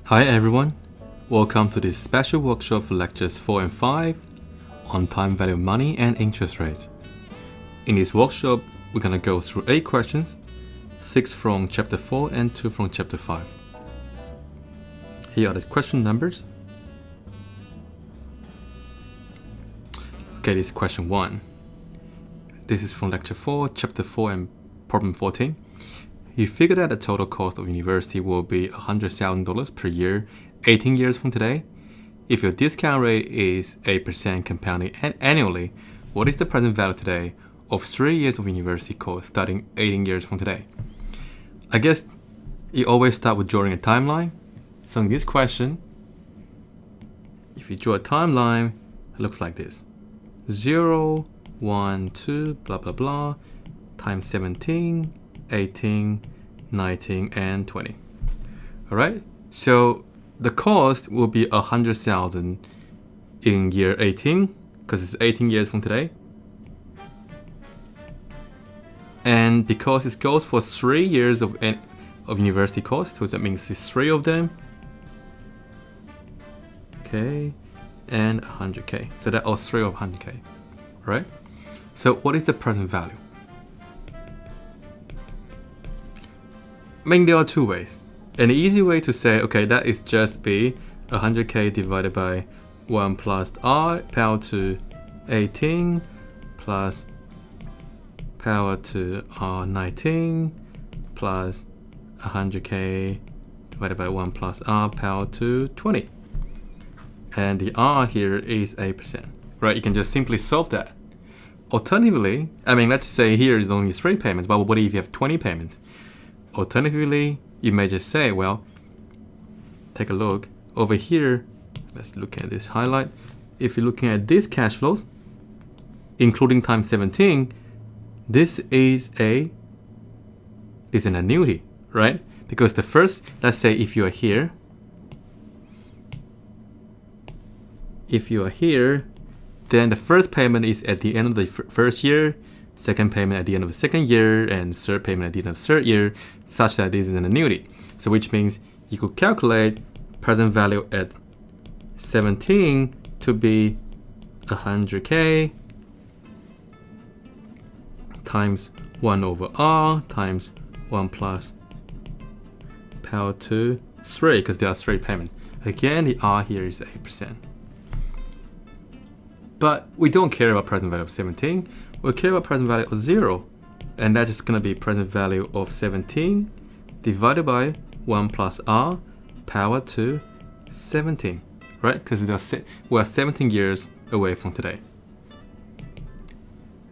Hi everyone, welcome to this special workshop for lectures 4 and 5 on time value of money and interest rates. In this workshop, we're going to go through 8 questions, 6 from chapter 4 and 2 from chapter 5. Here are the question numbers. Okay, this is question 1. This is from lecture 4, chapter 4 and problem 14. You figure that the total cost of university will be $100,000 per year, 18 years from today. If your discount rate is 8% compounding annually, what is the present value today of 3 years of university cost starting 18 years from today? I guess you always start with drawing a timeline. So in this question, if you draw a timeline, it looks like this. 0, 1, 2, blah, blah, blah, times 17, 18, 19, and 20. All right, so the cost will be 100,000 in year 18 because it's 18 years from today. And because it goes for 3 years of university cost, so that means it's 3 of them. Okay, and 100K. So that was 3 of 100K, right? So what is the present value? I mean, there are 2 ways. An easy way to say, okay, that is just be 100K divided by 1 plus R power to 18 plus power to R 19 plus 100K divided by 1 plus R power to 20. And the R here is 8%, right? You can just simply solve that. Alternatively, I mean, let's say here is only 3 payments, but what if you have 20 payments? Alternatively, you may just say, well, take a look over here. Let's look at this highlight. If you're looking at these cash flows, including times 17, this is an annuity, right? Because the first, let's say if you are here, then the first payment is at the end of the first year, second payment at the end of the second year, and third payment at the end of the third year, such that this is an annuity. So which means you could calculate present value at 17 to be 100K times 1 over R times 1 plus power to 3, because there are 3 payments. Again, the R here is 8%. But we don't care about present value of 17. We care about present value of 0. And that's just going to be present value of 17 divided by 1 plus R power to 17. Right? Because we are 17 years away from today.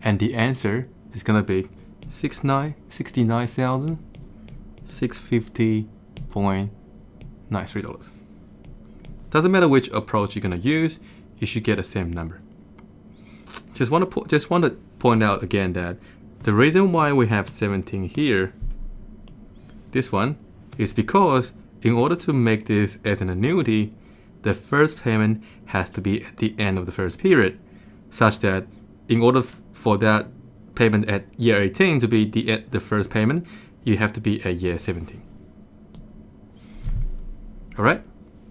And the answer is going to be $69,650.93. Doesn't matter which approach you're going to use, you should get the same number. Just want to point out again that the reason why we have 17 here, this one, is because in order to make this as an annuity, the first payment has to be at the end of the first period, such that in order for that payment at year 18 to be the first payment, you have to be at year 17. All right,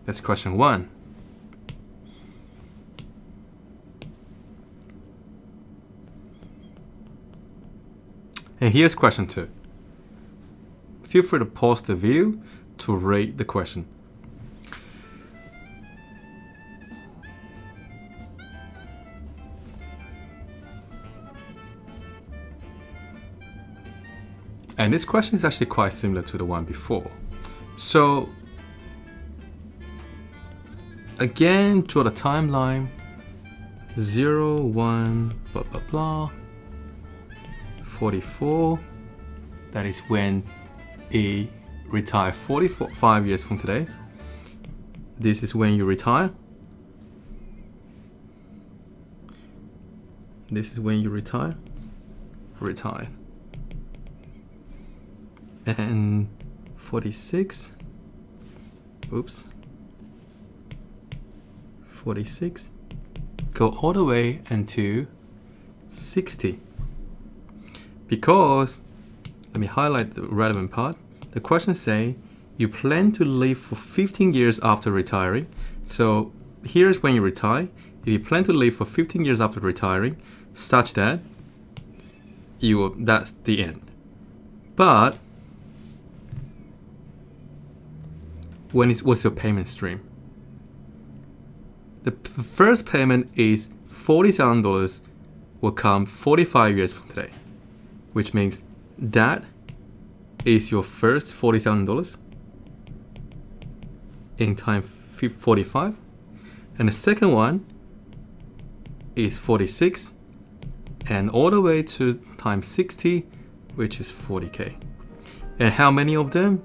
that's question 1. And here's question 2. Feel free to pause the video to rate the question. And this question is actually quite similar to the one before. So again, draw the timeline. 0, 1, blah, blah, blah. 44, that is when he retired 5 years from today. This is when you retire. This is when you retire. And 46, 46, go all the way into 60. Because, let me highlight the relevant part. The question say, you plan to live for 15 years after retiring. So here's when you retire. If you plan to live for 15 years after retiring, such that that's the end. But what's your payment stream? The first payment is $40,000 will come 45 years from today, which means that is your first $40,000 in time 45, and the second one is 46, and all the way to time 60, which is 40K. And how many of them?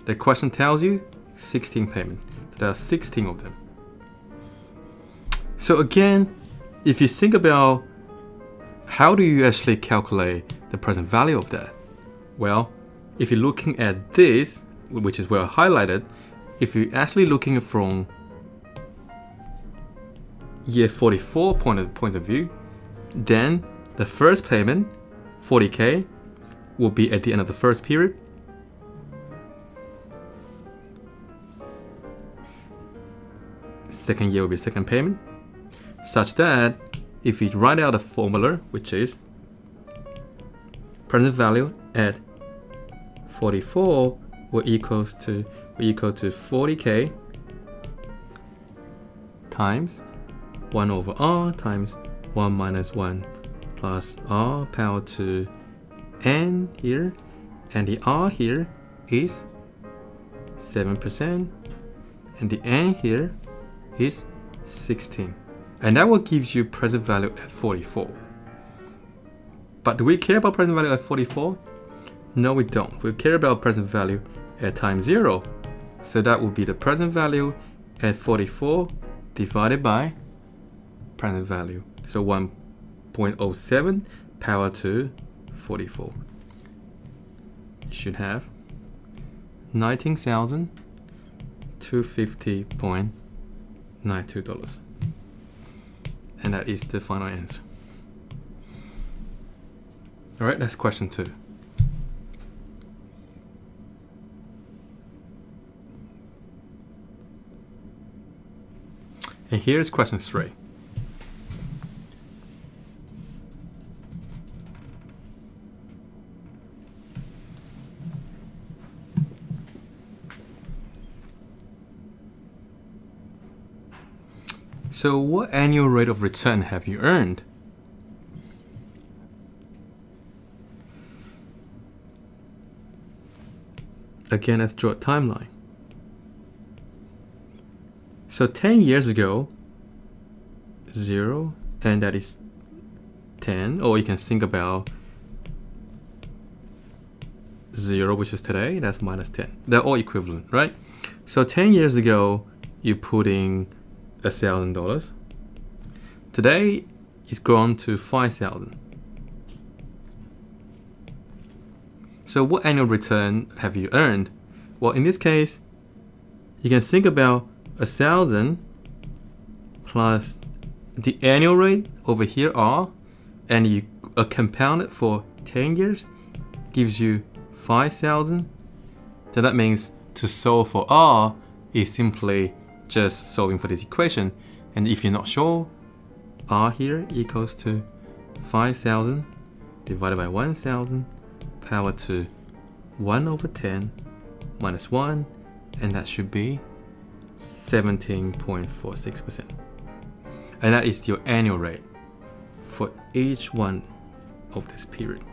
The question tells you 16 payments. So there are 16 of them. So again, if you think about how do you actually calculate the present value of that? Well, if you're looking at this, which is where I highlighted, if you're actually looking from year 44 point of view, then the first payment, 40K, will be at the end of the first period. Second year will be second payment, such that if we write out a formula, which is present value at 44 will equal to 40K times 1 over R times 1 minus 1 plus R power to N here, and the R here is 7%, and the N here is 16. And that will give you present value at 44. But do we care about present value at 44? No, we don't. We care about present value at time 0. So that will be the present value at 44 divided by present value. So 1.07 power to 44. You should have $19,250.92. And that is the final answer. All right, that's question 2. And here's question 3. So what annual rate of return have you earned? Again, let's draw a timeline. So 10 years ago, 0, and that is 10, or you can think about 0, which is today, that's minus 10. They're all equivalent, right? So 10 years ago, you put in $1,000. Today, it's grown to 5,000. So what annual return have you earned? Well, in this case, you can think about 1,000 plus the annual rate over here R, and you compound it for 10 years, gives you 5,000. So that means to solve for R is simply just solving for this equation. And if you're not sure, R here equals to 5,000 divided by 1,000 power to 1 over 10 minus 1, and that should be 17.46%. And that is your annual rate for each one of this period.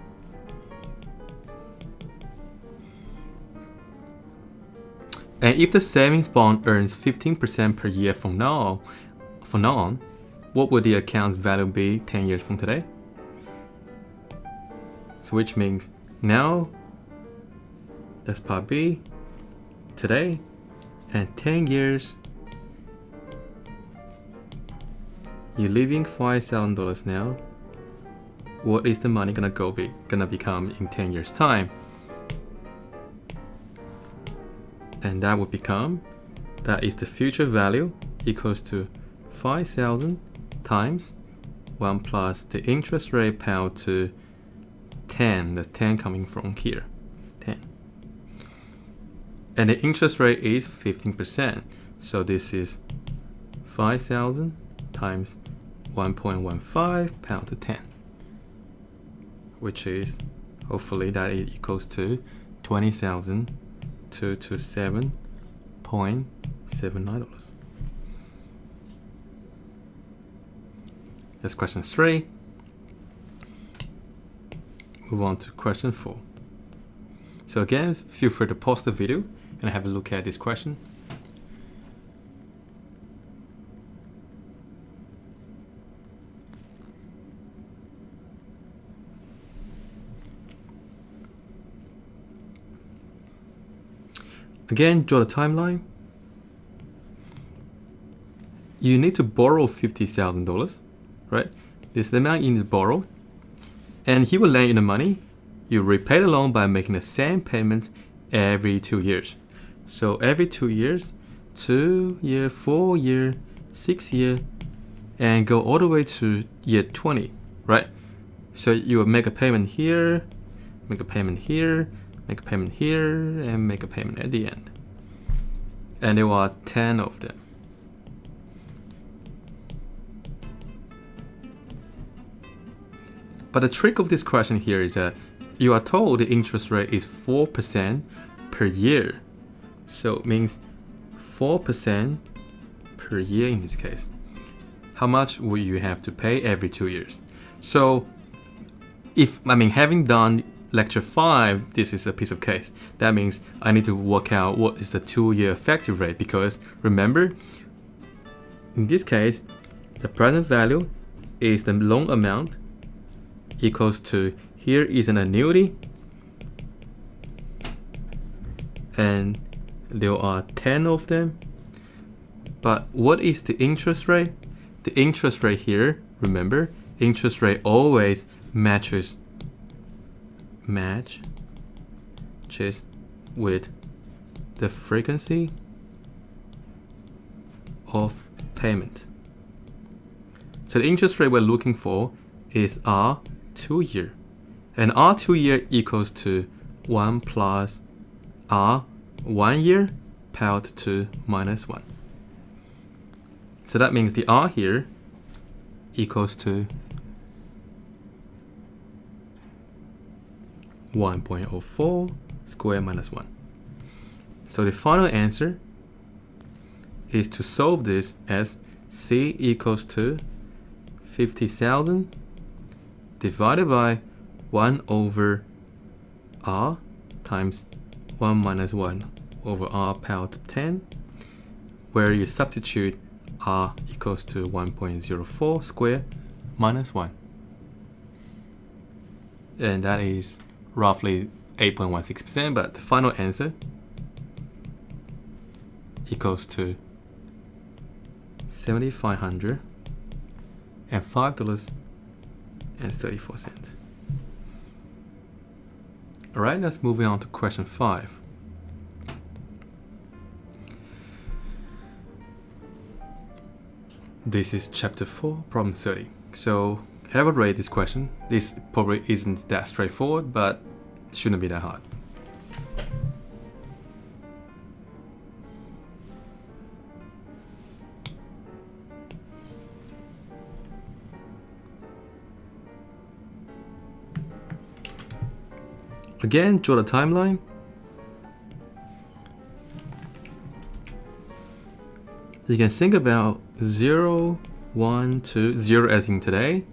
And if the savings bond earns 15% per year from now on, what would the account's value be 10 years from today? So which means now, that's part B, today, and 10 years, you're leaving $5,000 now. What is the money gonna become in 10 years time? And that would become, that is the future value equals to 5,000 times 1 plus the interest rate power to 10. That's 10 coming from here, 10. And the interest rate is 15%. So this is 5,000 times 1.15 pound to 10, which is, hopefully that it equals to 20,227.79. That's question 3. Move on to question 4. So again, feel free to pause the video and have a look at this question. Again, draw the timeline. You need to borrow $50,000, right? This is the amount you need to borrow. And he will lend you the money. You repay the loan by making the same payment every 2 years. So every 2 years, 2 year, 4 year, 6 year, and go all the way to year 20, right? So you will make a payment here, make a payment here, make a payment here, and make a payment at the end. And there are 10 of them. But the trick of this question here is that you are told the interest rate is 4% per year. So it means 4% per year in this case. How much will you have to pay every 2 years? So having done lecture 5, this is a piece of case. That means I need to work out what is the 2-year effective rate, because remember, in this case, the present value is the loan amount equals to, here is an annuity, and there are 10 of them. But what is the interest rate? The interest rate here, remember, interest rate always matches with the frequency of payment. So the interest rate we're looking for is R 2 year, and R 2 year equals to 1 plus R 1 year power to 2 minus 1. So that means the R here equals to 1.04 square minus 1. So the final answer is to solve this as C equals to 50,000 divided by 1 over R times 1 minus 1 over R power to 10, where you substitute R equals to 1.04 square minus 1. And that is roughly 8.16%, but the final answer equals to $7,505.34. Alright, let's move on to question 5. This is chapter 4, problem 30. So have a rate this question. This probably isn't that straightforward, but shouldn't be that hard. Again, draw the timeline. You can think about 0, 1, 2, 0 as in today,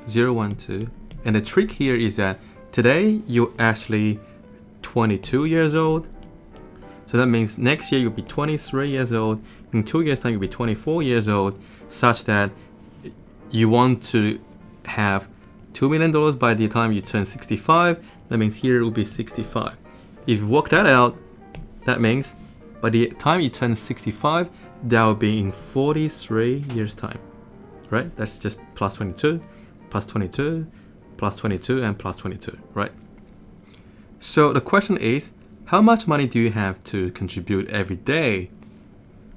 0, 1, 2. And the trick here is that today you're actually 22 years old. So that means next year you'll be 23 years old. In 2 years time you'll be 24 years old, such that you want to have $2 million by the time you turn 65. That means here it will be 65. If you work that out, that means by the time you turn 65, that will be in 43 years time, right? That's just plus 22, plus 22, plus 22, and plus 22, right? So the question is, how much money do you have to contribute every day,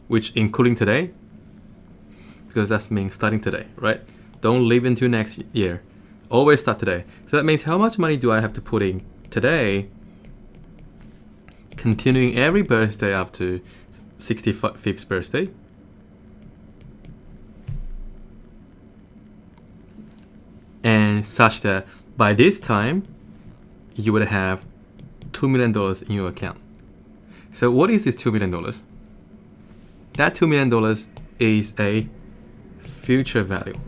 which including today? Because that means starting today, right? Don't leave until next year. Always start today. So that means how much money do I have to put in today continuing every birthday up to 65th birthday. And such that by this time, you would have $2 million in your account. So what is this $2 million? That $2 million is a future value.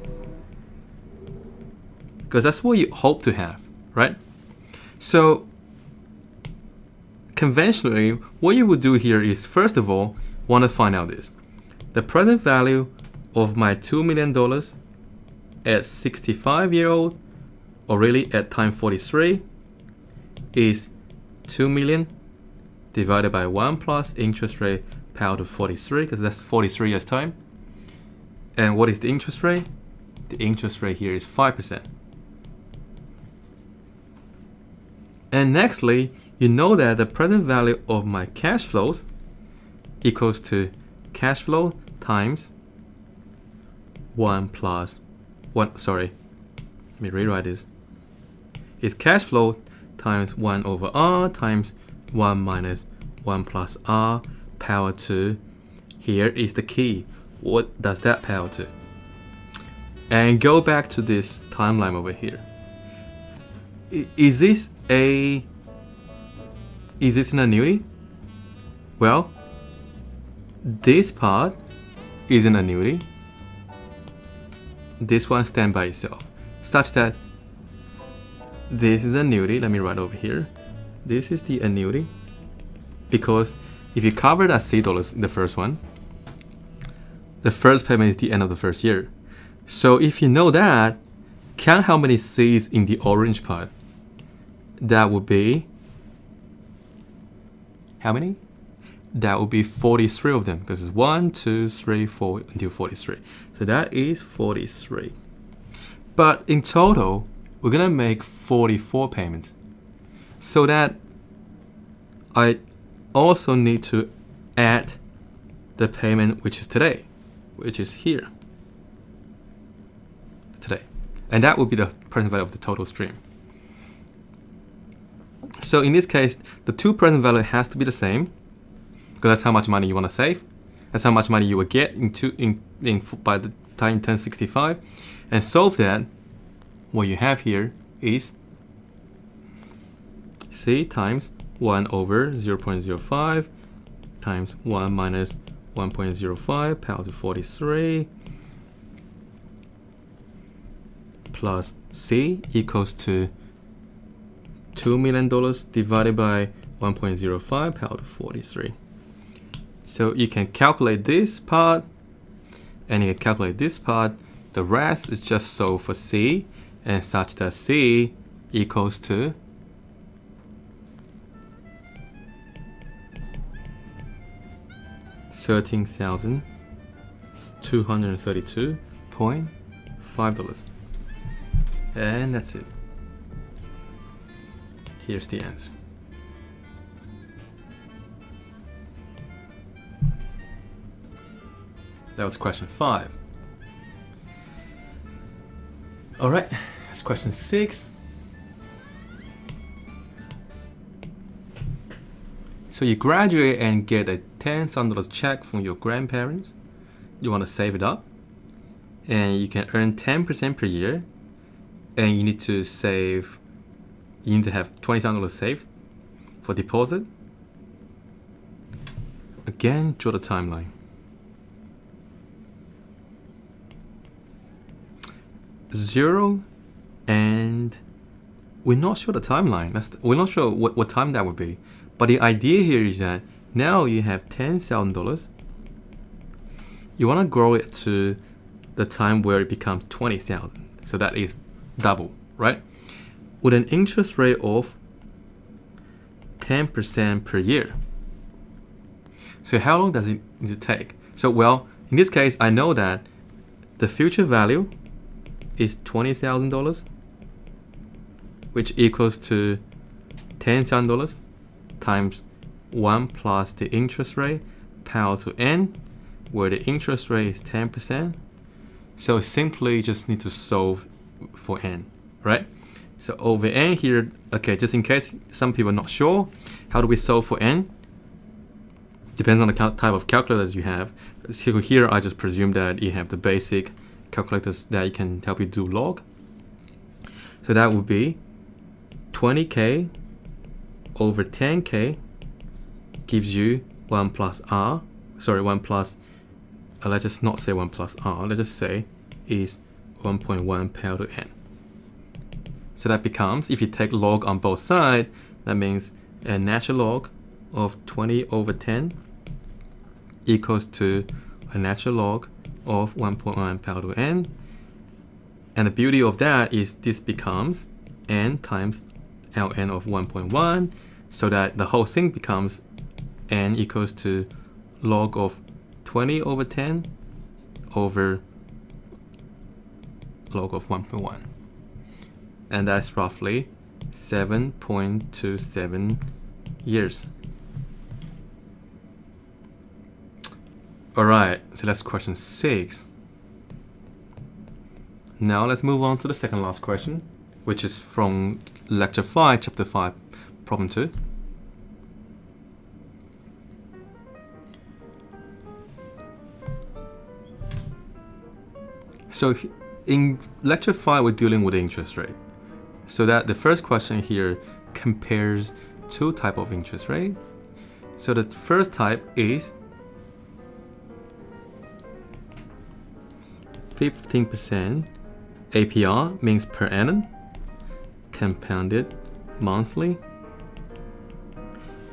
Because that's what you hope to have, right? So conventionally, what you would do here is, first of all, want to find out this. The present value of my $2 million at 65-year-old, or really at time 43, is 2 million divided by 1 plus interest rate power to 43, because that's 43 years time. And what is the interest rate? The interest rate here is 5%. And nextly, you know that the present value of my cash flows equals to cash flow times 1 plus 1, sorry, let me rewrite this. Is cash flow times 1 over R times 1 minus 1 plus R power to, here is the key. What does that power to? And go back to this timeline over here. Is this an annuity? Well, this part is an annuity. This one stands by itself, such that this is annuity. Let me write over here. This is the annuity, because if you cover that $C in the first one, the first payment is the end of the first year. So if you know that, count how many C's in the orange part. That would be, how many? That would be 43 of them, because it's 1, 2, 3, 4 until 43. So that is 43. But in total, we're gonna make 44 payments. So that I also need to add the payment which is today, which is here. Today. And that would be the present value of the total stream. So in this case, the two present value has to be the same, because that's how much money you want to save. That's how much money you will get by the time you turn 65. And solve that, what you have here is C times 1 over 0.05 times 1 minus 1.05 power to 43 plus C equals to $2 million divided by 1.05 power to 43. So you can calculate this part, and you can calculate this part. The rest is just solve for C, and such that C equals to $13,232.5. And that's it. Here's the answer. That was question 5. All right, that's question 6. So you graduate and get a $10,000 check from your grandparents. You want to save it up, and you can earn 10% per year, and you need to save. You need to have $20,000 saved for deposit. Again, draw the timeline. Zero, and we're not sure the timeline. We're not sure what time that would be. But the idea here is that now you have $10,000. You want to grow it to the time where it becomes 20,000. So that is double, right? With an interest rate of 10% per year. So how long does it take? So well, in this case, I know that the future value is $20,000, which equals to $10,000 times 1 plus the interest rate power to n, where the interest rate is 10%. So simply just need to solve for n, right? So over n here, okay, just in case some people are not sure, how do we solve for n? Depends on the type of calculators you have. So here I just presume that you have the basic calculators that can help you do log. So that would be 20k over 10k gives you 1 plus r. Sorry, 1 plus, let's just not say 1 plus r. Let's just say is 1.1 power to n. So that becomes, if you take log on both sides, that means a natural log of 20 over 10 equals to a natural log of 1.1 power to n. And the beauty of that is this becomes n times ln of 1.1, so that the whole thing becomes n equals to log of 20 over 10 over log of 1.1. And that's roughly 7.27 years. Alright, so that's question 6. Now let's move on to the second last question, which is from lecture 5, chapter 5, problem 2. So in lecture 5, we're dealing with interest rate. So that the first question here compares two types of interest rate. So the first type is 15% APR, means per annum, compounded monthly.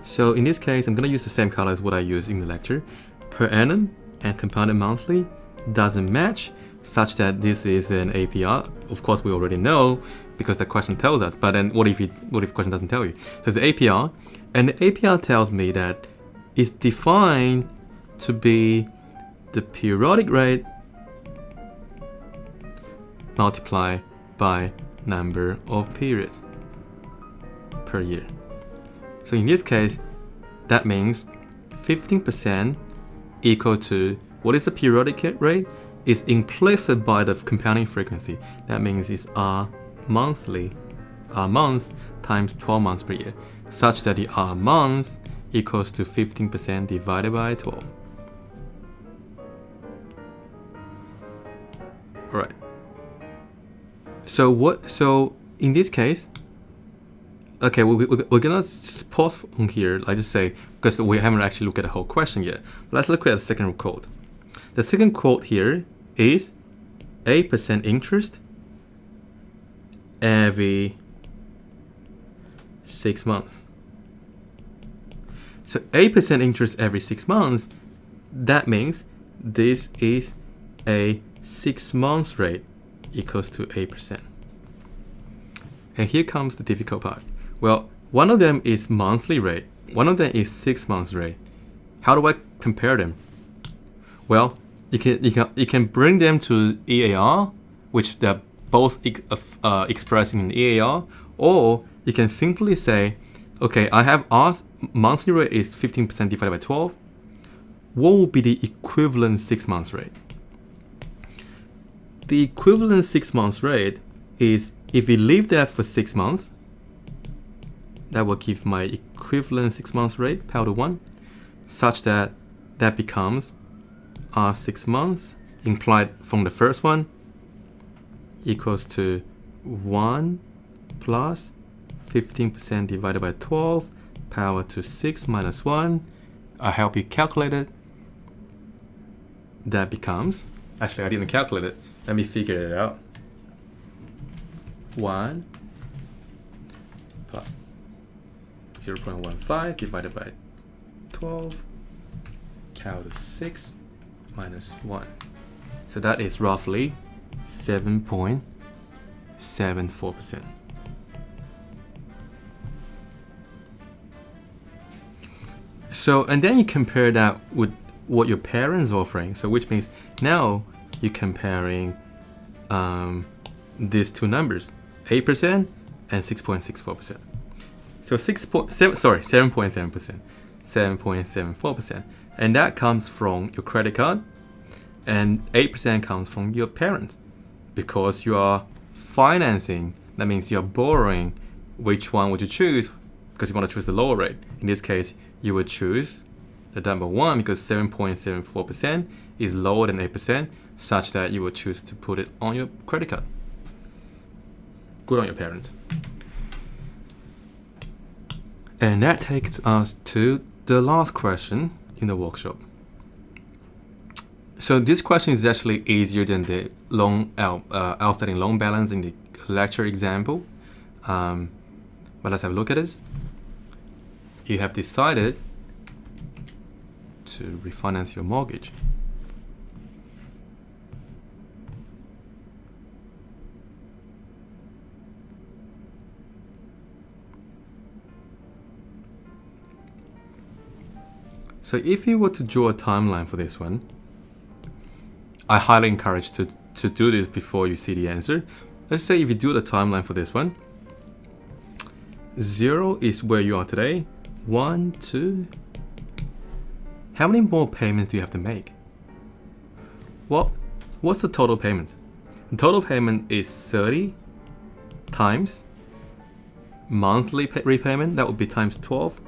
So in this case, I'm going to use the same color as what I used in the lecture. Per annum and compounded monthly doesn't match, such that this is an APR. Of course, we already know because the question tells us. But then what if the question doesn't tell you? So it's the APR, and the APR tells me that it's defined to be the periodic rate multiplied by number of periods per year. So in this case, that means 15% equal to, what is the periodic rate? Is implicit by the compounding frequency. That means it's R monthly, R months times 12 months per year, such that the R months equals to 15% divided by 12. All right. So in this case, okay, we're gonna just pause from here. I just say, because we haven't actually looked at the whole question yet. Let's look at the second quote. The second quote here is 8% interest every 6 months. So 8% interest every 6 months, that means this is a 6 months rate equals to 8%. And here comes the difficult part. Well, one of them is monthly rate, one of them is 6 months rate. How do I compare them? Well, you can bring them to EAR, which they're both expressed in EAR, or you can simply say, okay, I have R monthly rate is 15% divided by 12. What would be the equivalent 6 months rate? The equivalent 6 months rate is, if we leave that for 6 months, that will give my equivalent 6 months rate power to 1, such that that becomes R 6 months implied from the first one equals to 1 plus 15% divided by 12 power to 6 minus 1. I help you calculate it. That becomes, actually I didn't calculate it, let me figure it out. 1 plus 0.15 divided by 12 power to 6 minus 1. So that is roughly 7.74%. So, and then you compare that with what your parents are offering. So which means now you're comparing these two numbers, 8% and 6.64%. So 7.7%, 7.74%. And that comes from your credit card, and 8% comes from your parents. Because you are financing, that means you're borrowing. Which one would you choose? Because you want to choose the lower rate. In this case, you would choose the number 1 because 7.74% is lower than 8%, such that you will choose to put it on your credit card. Good on your parents. And that takes us to the last question in the workshop. So this question is actually easier than the outstanding loan balance in the lecture example. But let's have a look at this. You have decided to refinance your mortgage. So if you were to draw a timeline for this one, I highly encourage to do this before you see the answer. Let's say if you do the timeline for this one, 0 is where you are today, 1, 2. How many more payments do you have to make? What's the total payment? The total payment is 30 times monthly repayment. That would be times 12.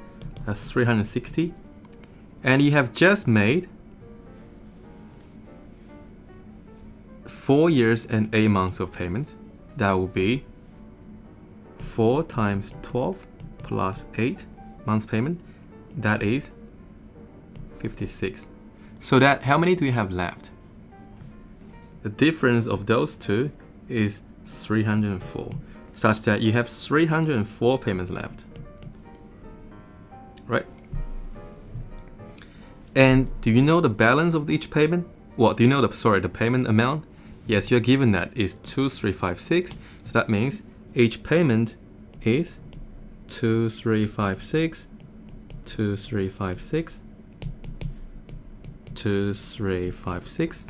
That's 360. And you have just made 4 years and 8 months of payments. That will be 4 times 12 plus 8 months payment. That is 56. So that how many do you have left? The difference of those two is 304, such that you have 304 payments left. Right? And do you know the balance of each payment? Well, do you know the payment amount? Yes, you're given that is 2356. So that means each payment is 2356, 2356, 2356.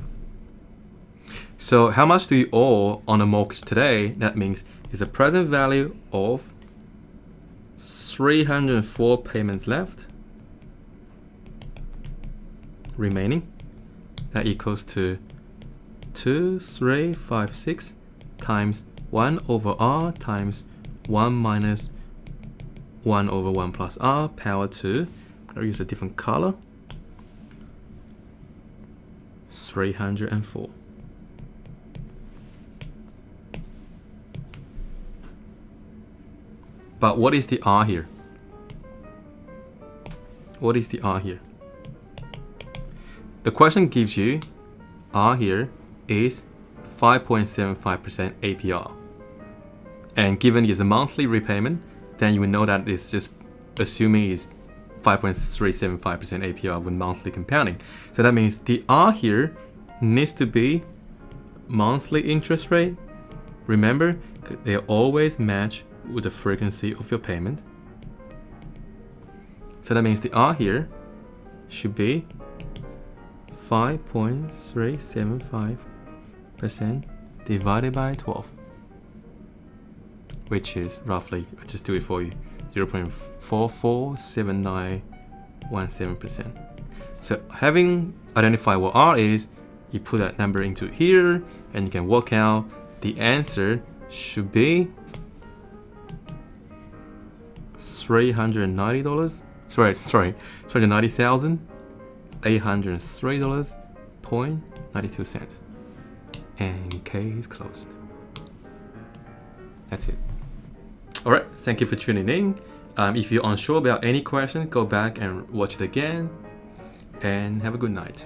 So how much do you owe on a mortgage today? That means it's a present value of 304 payments left remaining. That equals to 2356 times 1 over r times 1 minus 1 over 1 plus r power 2. I'll use a different color. 304. But what is the r here? What is the r here? The question gives you r here is 5.75% APR. And given it's a monthly repayment, then you will know that it's just assuming it's 5.375% APR with monthly compounding. So that means the r here needs to be monthly interest rate. Remember, they always match with the frequency of your payment. So that means the r here should be 5.375% divided by 12, which is roughly, I'll just do it for you, 0.447917%. So having identified what r is, you put that number into here and you can work out the answer should be $390. Sorry, $390,803.92. And K is closed. That's it. All right, thank you for tuning in. If you're unsure about any questions, go back and watch it again. And have a good night.